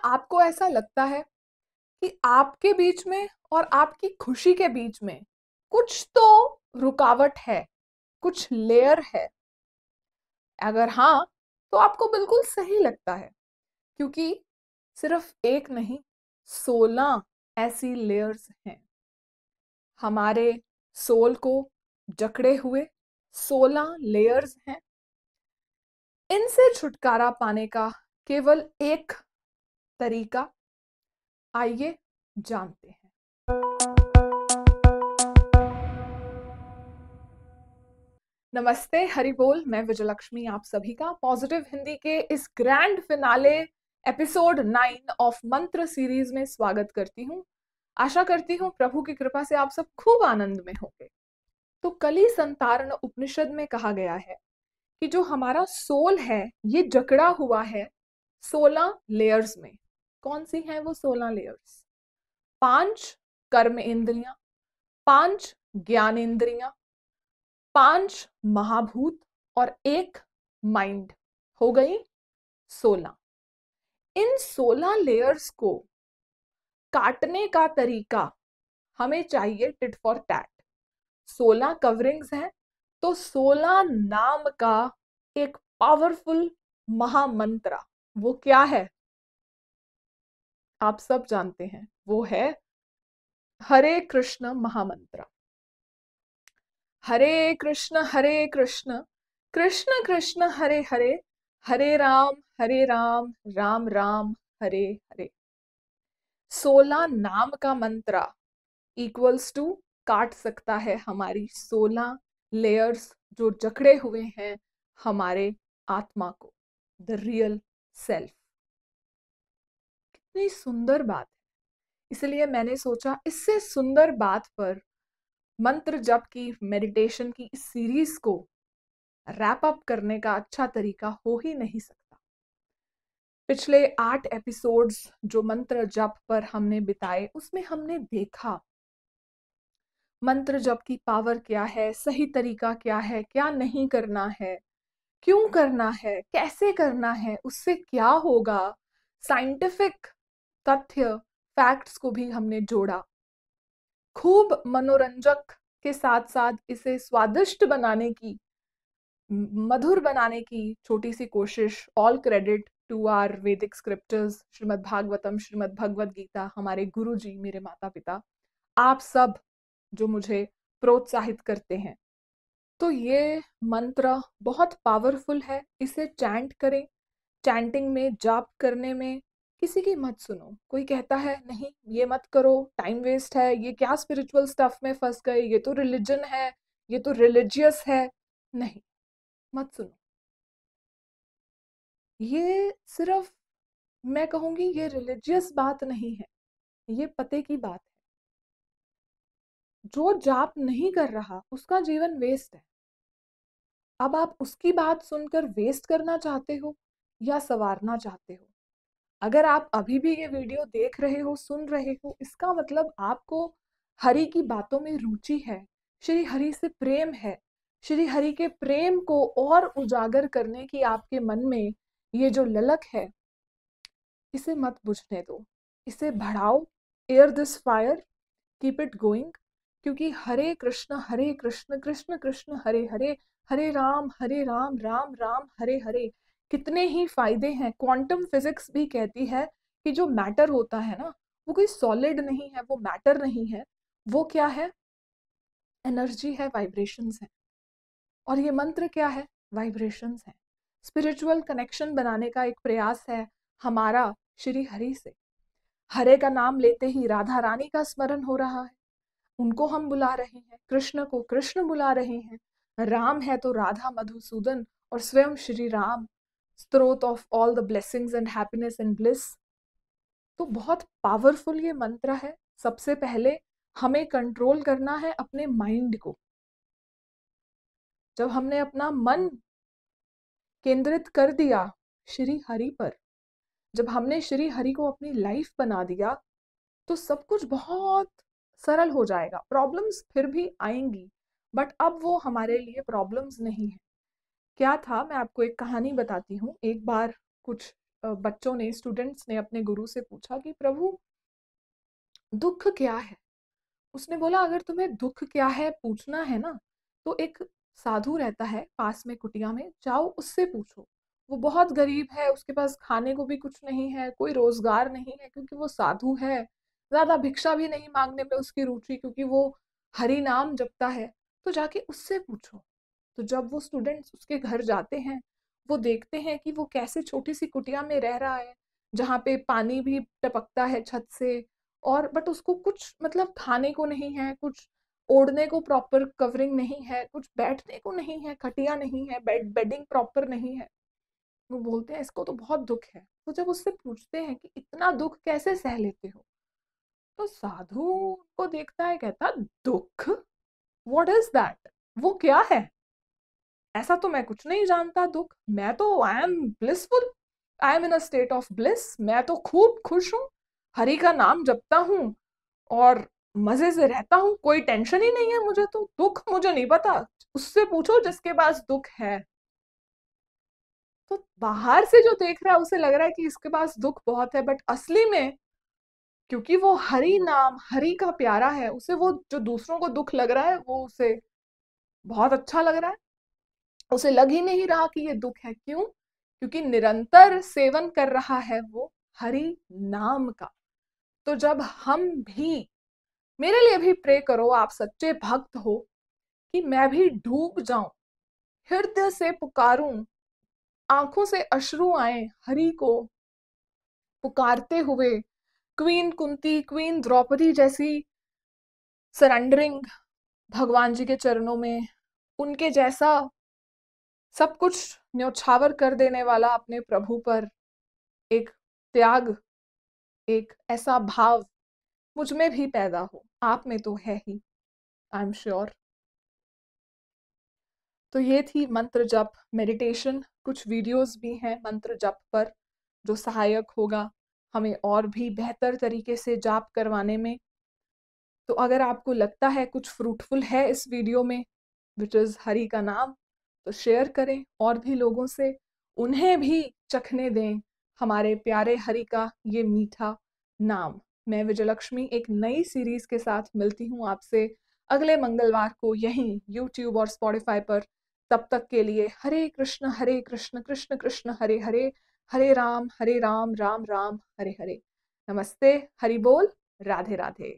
आपको ऐसा लगता है कि आपके बीच में और आपकी खुशी के बीच में कुछ तो रुकावट है, कुछ लेयर है? अगर हाँ, तो आपको बिल्कुल सही लगता है, क्योंकि सिर्फ एक नहीं, 16 ऐसी लेयर्स हैं हमारे सोल को जकड़े हुए। 16 लेयर्स हैं। इनसे छुटकारा पाने का केवल एक तरीका, आइए जानते हैं। नमस्ते, हरि बोल। मैं विजयलक्ष्मी आप सभी का पॉजिटिव हिंदी के इस ग्रैंड फिनाले एपिसोड 9 ऑफ मंत्र सीरीज में स्वागत करती हूँ। आशा करती हूँ प्रभु की कृपा से आप सब खूब आनंद में होंगे। तो कली संतारण उपनिषद में कहा गया है कि जो हमारा सोल है ये जकड़ा हुआ है 16 लेयर्स में। कौन सी हैं वो 16 लेयर्स? 5 कर्म इंद्रियां, 5 ज्ञान इंद्रियां, 5 महाभूत और एक माइंड, हो गई 16। इन 16 लेयर्स को काटने का तरीका हमें चाहिए टिट फॉर टैट। 16 कवरिंग्स हैं, तो 16 नाम का एक पावरफुल महामंत्र, वो क्या है? आप सब जानते हैं, वो है हरे कृष्ण महामंत्र। हरे कृष्ण कृष्ण कृष्ण हरे हरे, हरे राम राम राम हरे हरे। 16 नाम का मंत्र इक्वल्स टू काट सकता है हमारी 16 लेयर्स जो जकड़े हुए हैं हमारे आत्मा को, द रियल सेल्फ। कितनी सुंदर बात है। इसलिए मैंने सोचा इससे सुंदर बात पर मंत्र जप की, मेडिटेशन की इस सीरीज को रैप अप करने का अच्छा तरीका हो ही नहीं सकता। पिछले 8 एपिसोड्स जो मंत्र जप पर हमने बिताए, उसमें हमने देखा मंत्र जप की पावर क्या है, सही तरीका क्या है, क्या नहीं करना है, क्यों करना है, कैसे करना है, उससे क्या होगा। साइंटिफिक तथ्य, फैक्ट्स को भी हमने जोड़ा। खूब मनोरंजक के साथ साथ इसे स्वादिष्ट बनाने की, मधुर बनाने की छोटी सी कोशिश। ऑल क्रेडिट टू आर वैदिक स्क्रिप्चर्स, श्रीमद् भागवतम, श्रीमद् भगवद गीता, हमारे गुरु जी, मेरे माता पिता, आप सब जो मुझे प्रोत्साहित करते हैं। तो ये मंत्र बहुत पावरफुल है, इसे चैंट करें। चैंटिंग में, जाप करने में किसी की मत सुनो। कोई कहता है नहीं ये मत करो, टाइम वेस्ट है, ये क्या स्पिरिचुअल स्टफ में फंस गए, ये तो रिलीजन है, ये तो रिलीजियस है। नहीं, मत सुनो। ये सिर्फ, मैं कहूंगी ये रिलीजियस बात नहीं है, ये पते की बात है। जो जाप नहीं कर रहा उसका जीवन वेस्ट है। अब आप उसकी बात सुनकर वेस्ट करना चाहते हो या संवारना चाहते हो? अगर आप अभी भी ये वीडियो देख रहे हो, सुन रहे हो, इसका मतलब आपको हरि की बातों में रुचि है, श्री हरि से प्रेम है। श्री हरि के प्रेम को और उजागर करने की आपके मन में ये जो ललक है, इसे मत बुझने दो, इसे बढ़ाओ। Air this fire, keep it going. क्योंकि हरे कृष्ण कृष्ण कृष्ण हरे हरे, हरे राम राम राम हरे हरे। कितने ही फायदे हैं। क्वांटम फिजिक्स भी कहती है कि जो मैटर होता है ना, वो कोई सॉलिड नहीं है, वो मैटर नहीं है, वो क्या है? एनर्जी है, वाइब्रेशंस है। और ये मंत्र क्या है? वाइब्रेशंस है। स्पिरिचुअल कनेक्शन बनाने का एक प्रयास है हमारा श्री हरि से। हरे का नाम लेते ही राधा रानी का स्मरण हो रहा है, उनको हम बुला रहे हैं। कृष्ण को कृष्ण बुला रहे हैं। राम है तो राधा, मधुसूदन और स्वयं श्री राम, स्रोत of all the blessings and happiness and bliss. तो बहुत पावरफुल ये मंत्र है। सबसे पहले हमें कंट्रोल करना है अपने माइंड को। जब हमने अपना मन केंद्रित कर दिया श्री हरि पर, जब हमने श्री हरि को अपनी लाइफ बना दिया, तो सब कुछ बहुत सरल हो जाएगा। प्रॉब्लम्स फिर भी आएंगी, बट अब वो हमारे लिए प्रॉब्लम्स नहीं है। क्या था, मैं आपको एक कहानी बताती हूँ। एक बार कुछ बच्चों ने, स्टूडेंट्स ने अपने गुरु से पूछा कि प्रभु दुख क्या है। उसने बोला अगर तुम्हें दुख क्या है पूछना है ना, तो एक साधु रहता है पास में कुटिया में, जाओ उससे पूछो। वो बहुत गरीब है, उसके पास खाने को भी कुछ नहीं है, कोई रोजगार नहीं है, क्योंकि वो साधु है। ज्यादा भिक्षा भी नहीं मांगने में उसकी रुचि, क्योंकि वो हरि नाम जपता है। तो जाके उससे पूछो। तो जब वो स्टूडेंट्स उसके घर जाते हैं, वो देखते हैं कि वो कैसे छोटी सी कुटिया में रह रहा है, जहाँ पे पानी भी टपकता है छत से, और बट उसको कुछ मतलब खाने को नहीं है, कुछ ओढ़ने को प्रॉपर कवरिंग नहीं है, कुछ बैठने को नहीं है, खटिया नहीं है, बेडिंग प्रॉपर नहीं है। वो बोलते हैं इसको तो बहुत दुख है। तो जब उससे पूछते हैं कि इतना दुख कैसे सह लेते हो, तो साधु को देखता है, कहता दुख, व्हाट इज दैट, वो क्या है, ऐसा तो मैं कुछ नहीं जानता। दुख, मैं तो I am blissful, I am in a state of bliss, मैं तो खूब खुश हूँ, हरि का नाम जपता हूँ और मजे से रहता हूँ, कोई टेंशन ही नहीं है मुझे। तो दुख मुझे नहीं पता, उससे पूछो जिसके पास दुख है। तो बाहर से जो देख रहा है उसे लग रहा है कि इसके पास दुख बहुत है, बट असली में क्योंकि वो हरि नाम, हरि का प्यारा है, उसे वो जो दूसरों को दुख लग रहा है वो उसे बहुत अच्छा लग रहा है। उसे लग ही नहीं रहा कि ये दुख है। क्यों? क्योंकि निरंतर सेवन कर रहा है वो हरि नाम का। तो जब हम भी, मेरे लिए भी प्रे करो, आप सच्चे भक्त हो, कि मैं भी डूब जाऊं, हृदय से पुकारूं, आंखों से अश्रु आए हरि को पुकारते हुए, क्वीन कुंती, क्वीन द्रौपदी जैसी सरेंडरिंग भगवान जी के चरणों में, उनके जैसा सब कुछ न्यौछावर कर देने वाला अपने प्रभु पर एक त्याग, एक ऐसा भाव मुझ में भी पैदा हो। आप में तो है ही, आई एम श्योर। तो ये थी मंत्र जप मेडिटेशन। कुछ वीडियोस भी हैं मंत्र जप पर जो सहायक होगा हमें और भी बेहतर तरीके से जाप करवाने में। तो अगर आपको लगता है कुछ फ्रूटफुल है इस वीडियो में, विच इज़ हरि का नाम, तो शेयर करें और भी लोगों से, उन्हें भी चखने दें हमारे प्यारे हरि का ये मीठा नाम। मैं विजयलक्ष्मी एक नई सीरीज के साथ मिलती हूँ आपसे अगले मंगलवार को यहीं यूट्यूब और स्पॉटिफाई पर। तब तक के लिए हरे कृष्ण कृष्ण कृष्ण हरे हरे, हरे राम राम राम हरे हरे। नमस्ते, हरि बोल, राधे राधे।